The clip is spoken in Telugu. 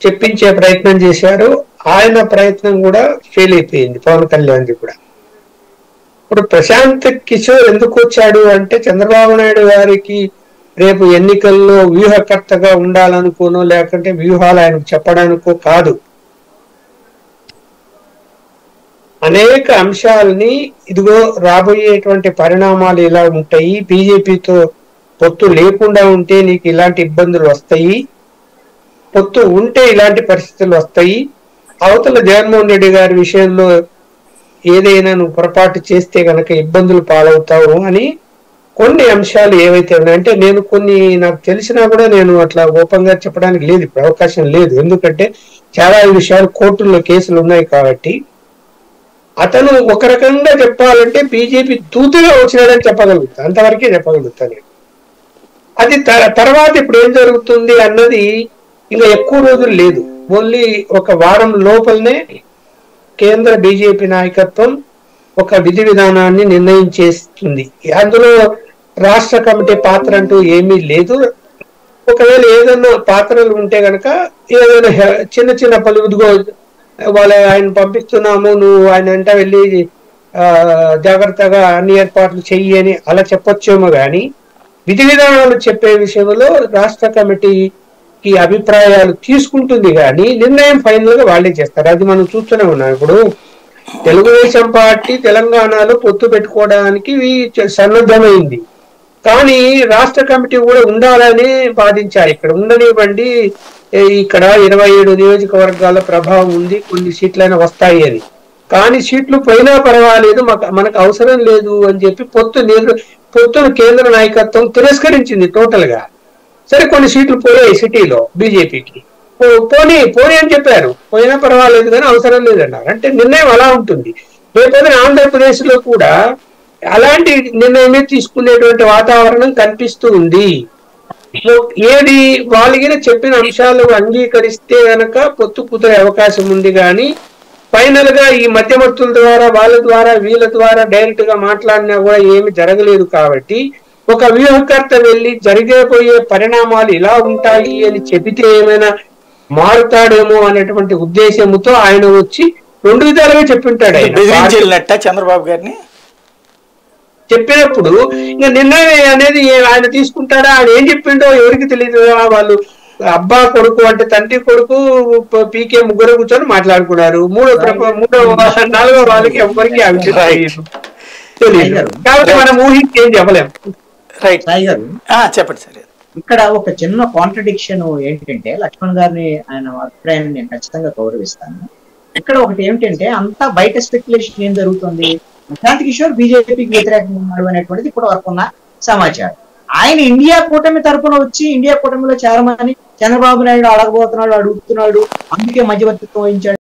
చెప్పించే ప్రయత్నం చేశారు. ఆయన ప్రయత్నం కూడా ఫెయిల్ అయిపోయింది పవన్ కళ్యాణ్ది కూడా. ఇప్పుడు ప్రశాంత్ కిషోర్ ఎందుకు వచ్చాడు అంటే చంద్రబాబు నాయుడు గారికి రేపు ఎన్నికల్లో వ్యూహకర్తగా ఉండాలనుకోనో లేకుంటే వ్యూహాలు ఆయనకు చెప్పడానికో కాదు. అనేక అంశాలని ఇదిగో రాబోయేటువంటి పరిణామాలు ఇలా ఉంటాయి, బీజేపీతో పొత్తు లేకుండా ఉంటే నీకు ఇలాంటి ఇబ్బందులు వస్తాయి, పొత్తు ఉంటే ఇలాంటి పరిస్థితులు వస్తాయి, అవతల జగన్మోహన్ రెడ్డి గారి విషయంలో ఏదైనా నువ్వు పొరపాటు చేస్తే గనక ఇబ్బందులు పాలవుతావు అని కొన్ని అంశాలు ఏవైతే ఉన్నాయంటే నేను కొన్ని నాకు తెలిసినా కూడా నేను అట్లా ఓపెన్ గా చెప్పడానికి లేదు, ఇప్పుడు అవకాశం లేదు. ఎందుకంటే చాలా విషయాలు కోర్టుల్లో కేసులు ఉన్నాయి కాబట్టి. అతను ఒక రకంగా చెప్పాలంటే బీజేపీ తూతుగా వచ్చినాడని చెప్పగలుగుతా, అంతవరకే చెప్పగలుగుతాను. అది తర్వాత ఇప్పుడు ఏం జరుగుతుంది అన్నది ఇంకా ఎక్కువ రోజులు లేదు, ఓన్లీ ఒక వారం లోపలనే కేంద్ర బీజేపీ నాయకత్వం ఒక విధి విధానాన్ని నిర్ణయించేస్తుంది. అందులో రాష్ట్ర కమిటీ పాత్ర అంటూ ఏమీ లేదు. ఒకవేళ ఏదైనా పాత్రలు ఉంటే గనక ఏదైనా చిన్న చిన్న పలువుదిగో వాళ్ళు ఆయన పంపిస్తున్నాము, నువ్వు ఆయన అంట వెళ్ళి జాగ్రత్తగా అన్ని ఏర్పాట్లు చెయ్యి అని అలా చెప్పొచ్చేమో కానీ విధి విధానాలు చెప్పే విషయంలో రాష్ట్ర కమిటీకి అభిప్రాయాలు తీసుకుంటుంది కానీ నిర్ణయం ఫైనల్ గా వాళ్ళే చేస్తారు. అది మనం చూస్తూనే ఉన్నాం. ఇప్పుడు తెలుగుదేశం పార్టీ తెలంగాణలో పొత్తు పెట్టుకోవడానికి సన్నద్ధమైంది, కానీ రాష్ట్ర కమిటీ కూడా ఉండాలని బాధించారు. ఇక్కడ ఉండనివ్వండి, ఇక్కడ 27 నియోజకవర్గాల ప్రభావం ఉంది, కొన్ని సీట్లైనా వస్తాయి అని. కానీ సీట్లు పోయినా పర్వాలేదు, మనకు అవసరం లేదు అని చెప్పి పొత్తును కేంద్ర నాయకత్వం తిరస్కరించింది టోటల్ గా. సరే కొన్ని సీట్లు పోయాయి సిటీలో బీజేపీకి, పోనీ అని చెప్పారు, పోయినా పర్వాలేదు కానీ అవసరం లేదన్నారు. అంటే నిర్ణయం అలా ఉంటుంది. రేపొద్దున ఆంధ్రప్రదేశ్ లో కూడా అలాంటి నిర్ణయమే తీసుకునేటువంటి వాతావరణం కనిపిస్తూ ఉంది. ఏది వాళ్ళకి చెప్పిన అంశాలు అంగీకరిస్తే గనక పొత్తు కుదిరే అవకాశం ఉంది, కానీ ఫైనల్ గా ఈ మధ్యవర్తుల ద్వారా వాళ్ళ ద్వారా వీళ్ళ ద్వారా డైరెక్ట్ గా మాట్లాడినా కూడా ఏమి జరగలేదు. కాబట్టి ఒక వ్యూహకర్త వెళ్ళి జరిగేపోయే పరిణామాలు ఇలా ఉంటాయి అని చెబితే ఏమైనా మారుతాడేమో అనేటువంటి ఉద్దేశంతో ఆయన వచ్చి రెండు విధాలుగా చెప్పింటాడు. ఆయన చంద్రబాబు గారిని చెప్పినప్పుడు ఇంకా నిర్ణయం అనేది ఆయన తీసుకుంటాడా, ఆయన ఏం చెప్పిండో ఎవరికి తెలియదు. వాళ్ళు అబ్బా కొడుకు అంటే తండ్రి కొడుకు పీకే ముగ్గురు కూర్చొని మాట్లాడుకున్నారు. నాలుగో వాళ్ళకి ఎవరికి ఆ విషయం తెలియదు. కాబట్టి మనం ఊహించి ఏం చెప్పలేము. చెప్పండి సార్. ఇక్కడ ఒక చిన్న కాంట్రడిక్షన్ ఏంటంటే, లక్ష్మణ్ గారిని ఆయన అభిప్రాయాన్ని నేను ఖచ్చితంగా గౌరవిస్తాను. ఇక్కడ ఒకటి ఏమిటంటే, అంతా బయట స్పెక్యులేషన్ ఏం జరుగుతుంది, ప్రశాంత్ కిషోర్ బీజేపీకి వ్యతిరేకంగా ఉన్నాడు అనేటువంటిది ఇప్పటి వరకు ఉన్న సమాచారం. ఆయన ఇండియా కూటమి తరఫున వచ్చి ఇండియా కూటమిలో చేరమని చంద్రబాబు నాయుడు అడుగుతున్నాడు, అందుకే మధ్యవర్తిత్వం వహించాడు.